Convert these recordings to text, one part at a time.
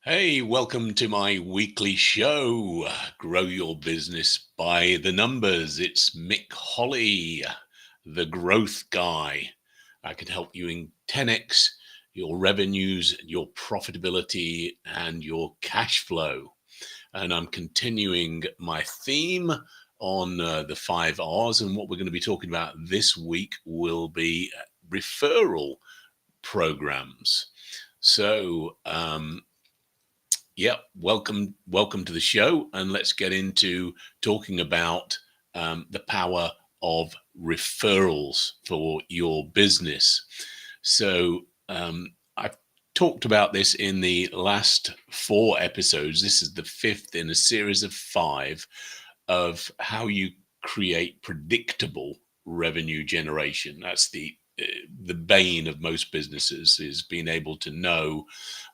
Hey, welcome to my weekly show, Grow Your Business by the Numbers. It's Mick Holly, the growth guy. I can help you in 10x your revenues, your profitability, and your cash flow. And I'm continuing my theme on the 5 R's. And what we're going to be talking about this week will be referral programs. So, yeah, welcome to the show, and let's get into talking about the power of referrals for your business. I've talked about this in the last 4 episodes. This is the fifth in a series of 5 of how you create predictable revenue generation. That's the bane of most businesses, is being able to know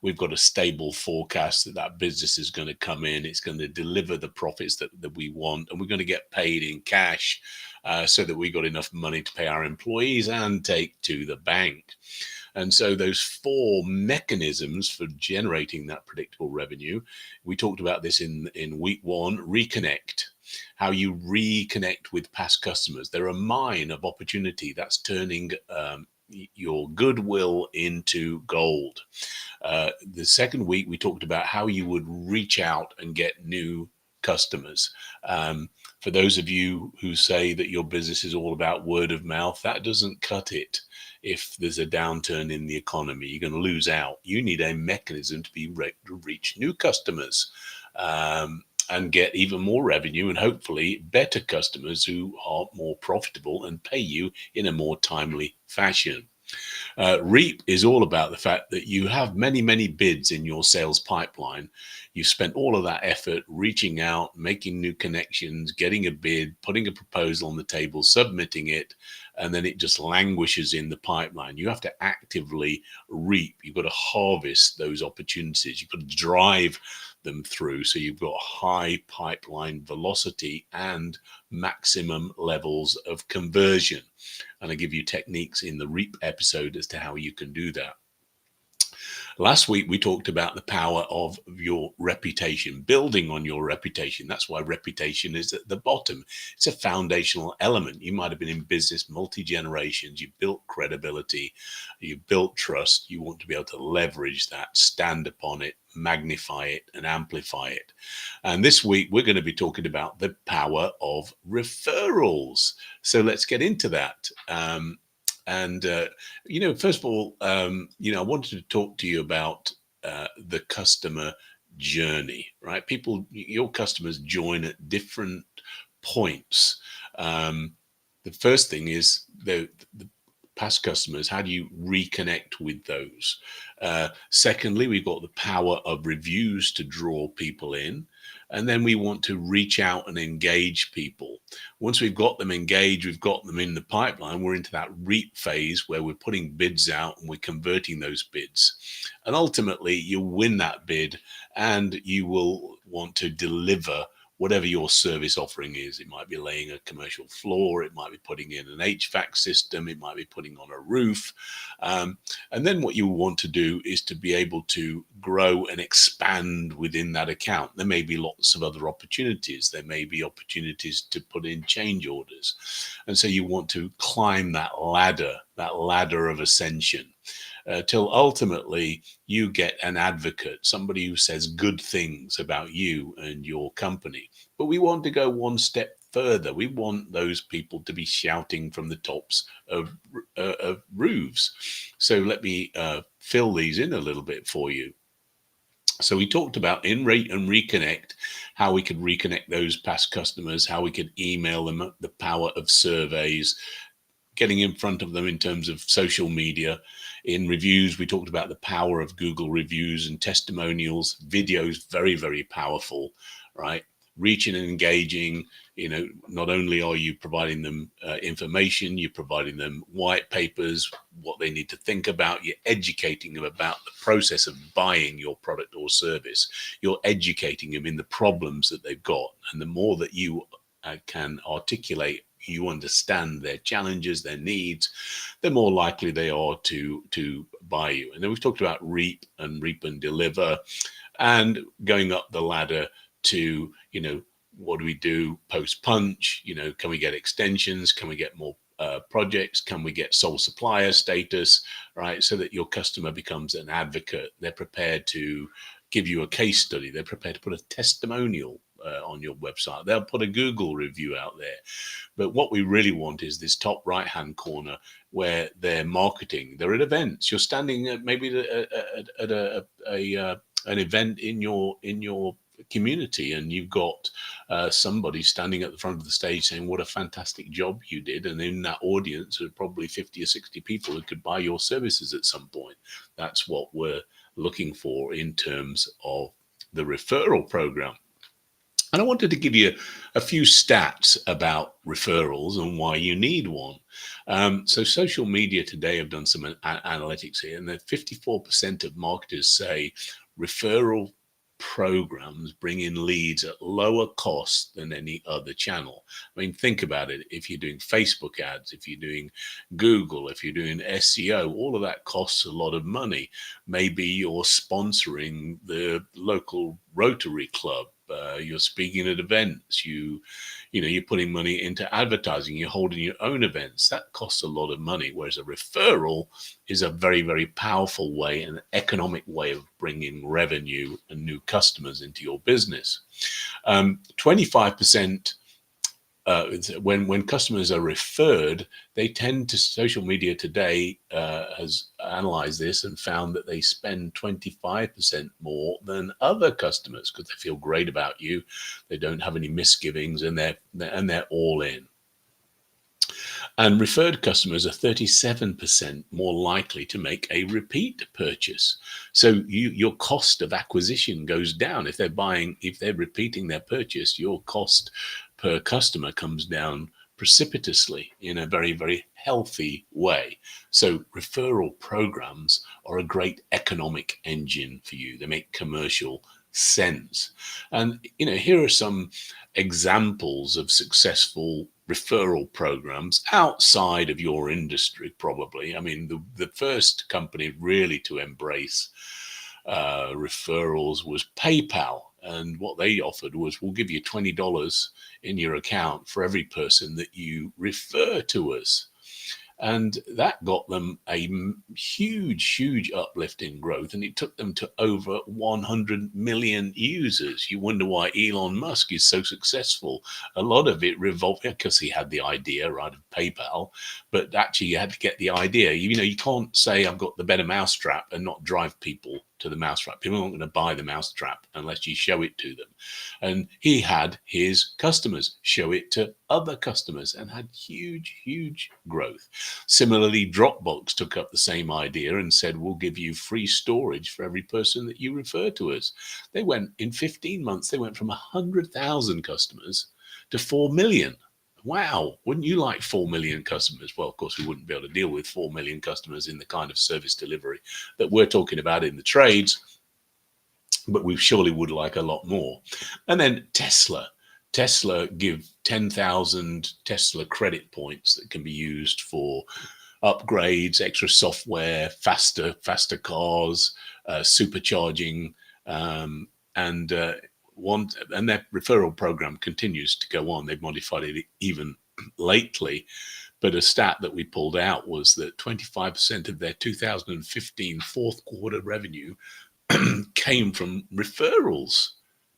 we've got a stable forecast that business is going to come in, it's going to deliver the profits that we want, and we're going to get paid in cash, so that we got enough money to pay our employees and take to the bank. And so those 4 mechanisms for generating that predictable revenue, we talked about this in week 1. Reconnect, how you reconnect with past customers. They're a mine of opportunity that's turning your goodwill into gold. The second week, we talked about how you would reach out and get new customers. For those of you who say that your business is all about word of mouth, that doesn't cut it. If there's a downturn in the economy, you're going to lose out. You need a mechanism to reach new customers, and get even more revenue, and hopefully better customers who are more profitable and pay you in a more timely fashion. Reap is all about the fact that you have many, many bids in your sales pipeline. You've spent all of that effort reaching out, making new connections, getting a bid, putting a proposal on the table, submitting it, and then it just languishes in the pipeline. You have to actively reap. You've got to harvest those opportunities. You've got to drive them through, so you've got high pipeline velocity and maximum levels of conversion. And I give you techniques in the Reap episode as to how you can do that. Last week, we talked about the power of your reputation, building on your reputation. That's why reputation is at the bottom. It's a foundational element. You might have been in business multi-generations. You built credibility. You built trust. You want to be able to leverage that, stand upon it, magnify it, and amplify it. And this week, we're going to be talking about the power of referrals. So let's get into that. First of all, I wanted to talk to you about the customer journey, right? Your customers join at different points. The first thing is the past customers. How do you reconnect with those? Secondly, we've got the power of reviews to draw people in. And then we want to reach out and engage people. Once we've got them engaged, we've got them in the pipeline, we're into that reap phase where we're putting bids out and we're converting those bids. And ultimately, you'll win that bid, and you will want to deliver whatever your service offering is. It might be laying a commercial floor, it might be putting in an HVAC system, it might be putting on a roof. And then what you want to do is to be able to grow and expand within that account. There may be lots of other opportunities. There may be opportunities to put in change orders. And so you want to climb that ladder of ascension, till ultimately you get an advocate, somebody who says good things about you and your company. But we want to go one step further. We want those people to be shouting from the tops of roofs. So let me fill these in a little bit for you. So we talked about in rate and reconnect, how we could reconnect those past customers, how we could email them, the power of surveys, getting in front of them in terms of social media. In reviews, we talked about the power of Google reviews and testimonials. Videos, very, very powerful, right? Reaching and engaging, not only are you providing them information, you're providing them white papers, what they need to think about, you're educating them about the process of buying your product or service. You're educating them in the problems that they've got. And the more that you can articulate, you understand their challenges, their needs, the more likely they are to buy you. And then we've talked about reap and deliver. and going up the ladder to, what do we do post punch? Can we get extensions? Can we get more projects? Can we get sole supplier status, right? So that your customer becomes an advocate. They're prepared to give you a case study. They're prepared to put a testimonial on your website. They'll put a Google review out there. But what we really want is this top right hand corner where they're marketing. They're at events. You're standing maybe at an event in your community, and you've got somebody standing at the front of the stage saying what a fantastic job you did, and in that audience are probably 50 or 60 people who could buy your services at some point. That's what we're looking for in terms of the referral program. And I wanted to give you a few stats about referrals and why you need one. So social media today have done some analytics here, and that 54% of marketers say referral programs bring in leads at lower cost than any other channel. I mean, think about it. If you're doing Facebook ads, if you're doing Google, if you're doing SEO, all of that costs a lot of money. Maybe you're sponsoring the local Rotary Club. You're speaking at events. You're putting money into advertising. You're holding your own events. That costs a lot of money. Whereas a referral is a very, very powerful way, an economic way of bringing revenue and new customers into your business. 25%. When customers are referred, they tend to, social media today has analyzed this and found that they spend 25% more than other customers because they feel great about you. They don't have any misgivings, and they're all in. And referred customers are 37% more likely to make a repeat purchase. So your cost of acquisition goes down. If they're repeating their purchase, your cost per customer comes down precipitously in a very, very healthy way. So referral programs are a great economic engine for you. They make commercial sense. And, here are some examples of successful referral programs outside of your industry, probably. I mean, the first company really to embrace referrals was PayPal. And what they offered was, we'll give you $20 in your account for every person that you refer to us. And that got them a huge, huge uplift in growth. And it took them to over 100 million users. You wonder why Elon Musk is so successful. A lot of it revolved because he had the idea, right, of PayPal. But actually, you had to get the idea. You can't say I've got the better mousetrap and not drive people to the mousetrap. People aren't going to buy the mousetrap unless you show it to them. And he had his customers show it to other customers and had huge, huge growth. Similarly, Dropbox took up the same idea and said, we'll give you free storage for every person that you refer to us. In 15 months, they went from 100,000 customers to 4 million. Wow, wouldn't you like 4 million customers? Well, of course, we wouldn't be able to deal with 4 million customers in the kind of service delivery that we're talking about in the trades, but we surely would like a lot more. And then Tesla give 10,000 Tesla credit points that can be used for upgrades, extra software, faster cars, supercharging, and their referral program continues to go on. They've modified it even lately. But a stat that we pulled out was that 25% of their 2015 fourth quarter revenue came from referrals.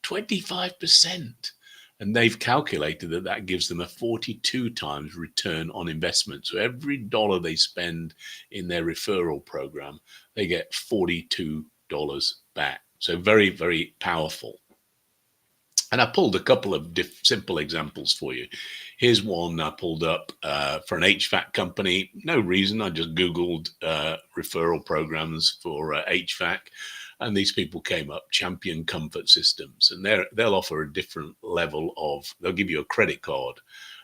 25%. And they've calculated that gives them a 42 times return on investment. So every dollar they spend in their referral program, they get $42 back. So very, very powerful. And I pulled a couple of simple examples for you. Here's one I pulled up for an HVAC company. No reason. I just Googled referral programs for HVAC. And these people came up, Champion Comfort Systems, and they'll offer a different level they'll give you a credit card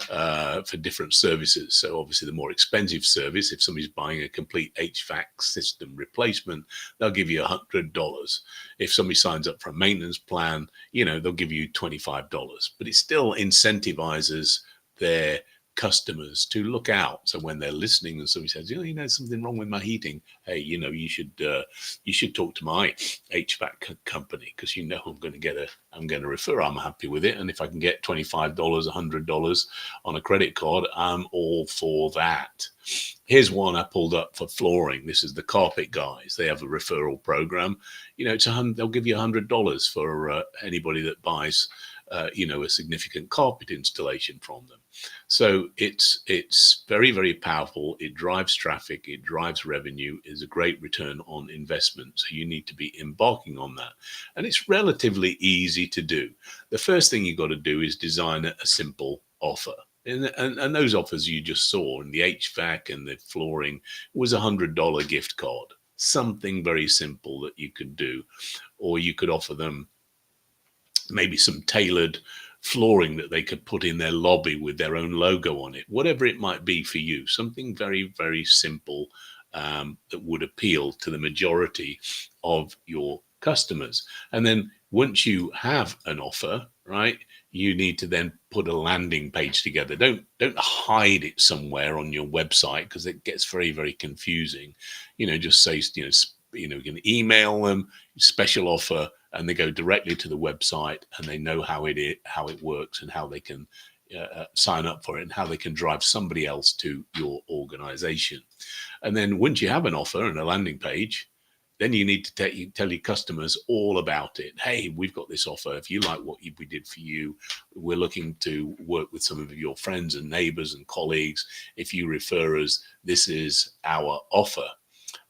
for different services. So obviously the more expensive service, if somebody's buying a complete HVAC system replacement, they'll give you $100. If somebody signs up for a maintenance plan, they'll give you $25, but it still incentivizes their customers to look out. So when they're listening and somebody says, something wrong with my heating, hey, you should talk to my HVAC company, because I'm going to refer. I'm happy with it, and if I can get $25, $100 on a credit card, I'm all for that. Here's one I pulled up for flooring. This is the Carpet Guys. They have a referral program. They'll give you $100 for anybody that buys a significant carpet installation from them. So it's very, very powerful. It drives traffic, it drives revenue, is a great return on investment. So you need to be embarking on that. And it's relatively easy to do. The first thing you've got to do is design a simple offer. And those offers you just saw in the HVAC and the flooring was $100 gift card. Something very simple that you could do. Or you could offer them maybe some tailored flooring that they could put in their lobby with their own logo on it, whatever it might be for you. Something very, very simple that would appeal to the majority of your customers. And then once you have an offer, right, you need to then put a landing page together. Don't hide it somewhere on your website, because it gets very, very confusing. Just say, you can email them special offer, and they go directly to the website, and they know how it works, and how they can sign up for it, and how they can drive somebody else to your organization. And then once you have an offer and a landing page, then you need to tell your customers all about it. Hey, we've got this offer. If you like what we did for you, we're looking to work with some of your friends and neighbors and colleagues. If you refer us, this is our offer.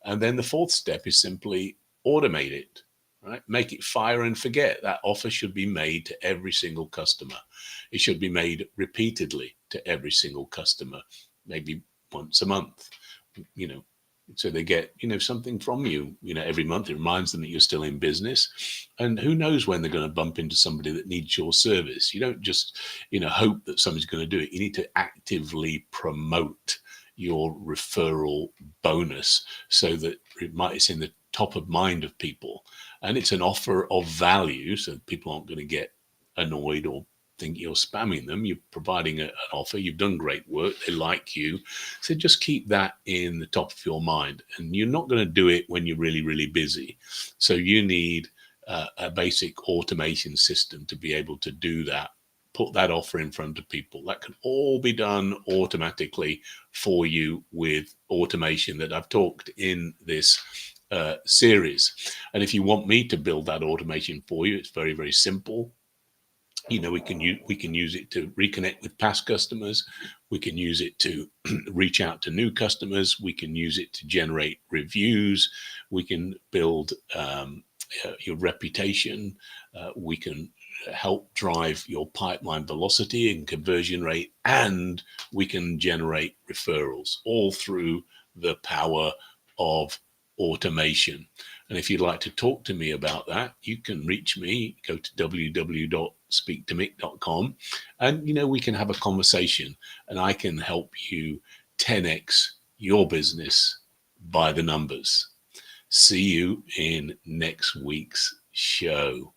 And then the fourth step is simply automate it, right? Make it fire and forget. That offer should be made to every single customer. It should be made repeatedly to every single customer, maybe once a month, so they get, something from you, every month. It reminds them that you're still in business. And who knows when they're going to bump into somebody that needs your service. You don't just, hope that somebody's going to do it. You need to actively promote your referral bonus so that it's in the top of mind of people, and it's an offer of value, so people aren't going to get annoyed or think you're spamming them. You're providing an offer. You've done great work. They like you. So just keep that in the top of your mind. And you're not going to do it when you're really, really busy. So you need a basic automation system to be able to do that. Put that offer in front of people. That can all be done automatically for you with automation that I've talked in this series. And if you want me to build that automation for you, it's very, very simple. We can use it to reconnect with past customers. We can use it to reach out to new customers. We can use it to generate reviews. We can build your reputation. We can help drive your pipeline velocity and conversion rate, and we can generate referrals, all through the power of automation. And if you'd like to talk to me about that, you can reach me. Go to www.speaktomick.com, and we can have a conversation, and I can help you 10x your business by the numbers. See you in next week's show.